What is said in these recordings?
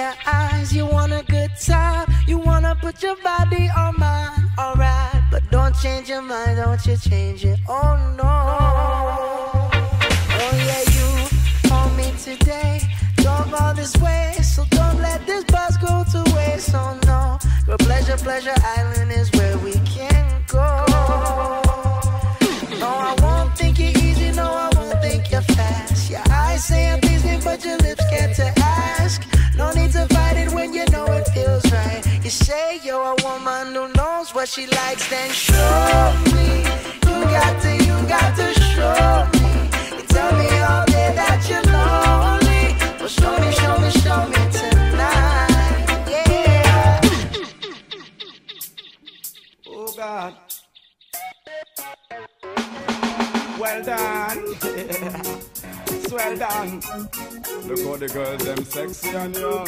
your eyes, you want a good time, you wanna put your body on mine, alright. But don't change your mind, don't you change it, oh no. Oh yeah, you called me today, drove all this way, so don't let this bus go to waste, oh no. But Pleasure Island is where we can go. No, I won't think you're easy, no, I won't think you're fast. Your eyes say I'm pleasing, but your lips get to ask. No need to fight it when you know it feels right. You say you're a woman who knows what she likes, then show me. You got to show me. You tell me all day that you're lonely. Well, show me tonight, yeah. Oh God. Well done. Well done. Look how the girls them sexy and young.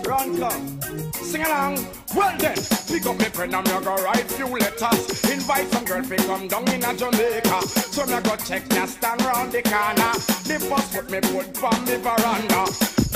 Run, come, sing along. Well then, pick up me friend and me go write few letters. Invite some girl to come down in a Jamaica. So me go check me stand round the corner. The bus put me put from me veranda.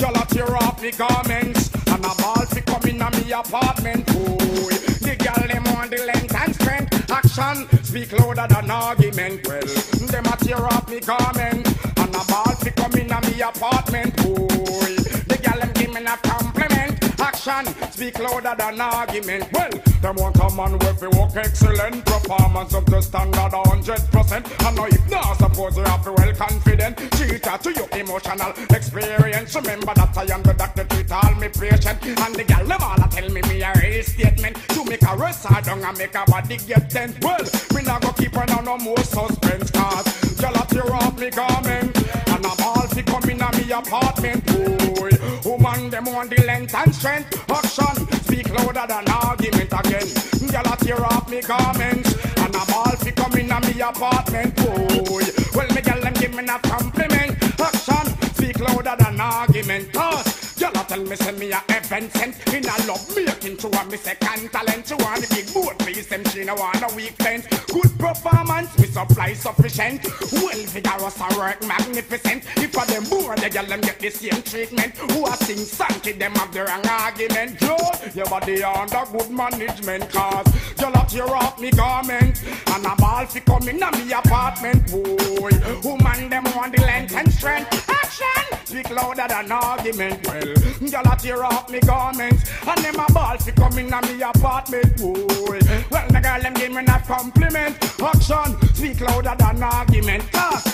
Y'all a tear off me garments and a ball fi come in a me apartment. Boy, the girl them want the length and strength. Action speak louder than argument. Well, them a tear off me garments and a ball fi come in a me apartment. Boy, the girl them give me a compliment. Action speak louder than argument. Well, them want a man with a work excellent performance up to standard 100%. And now if not, suppose you have to well confident. Cheater to your emotional experience. Remember that I am the doctor treat all me patient. And the girl them all tell me a real statement. To make a rest her down and make a body get tent. Well, me not go keep on no more suspense. Cause y'all a tear off me garment and a ball fi come in a me apartment. Boy, woman them want the length and strength. Action speak louder than argument again. Y'all a tear off me garments and a ball fi come in a me apartment. Boy, well me girl them give me a compliment. Action speak louder than argument. Cause y'all a tell me send me a heaven sent. In a love making to a me second talent. She want the big boat please them, she no want no weak fence. Good performance, we supply sufficient. Well vigorous and work magnificent. If for them bored, the girl them get the same treatment. Who a sing sanky, them have the wrong argument. Yo, your body under good management. Cause y'all a tear off me garment and a ball fi come in a me apartment. Boy, woman them want the length and strength. Action speak louder than argument. Well, y'all a tear off me garments and them a ball fi come in a me apartment. Boy, well the girl them give me a compliment. Action speak louder than argument. Cause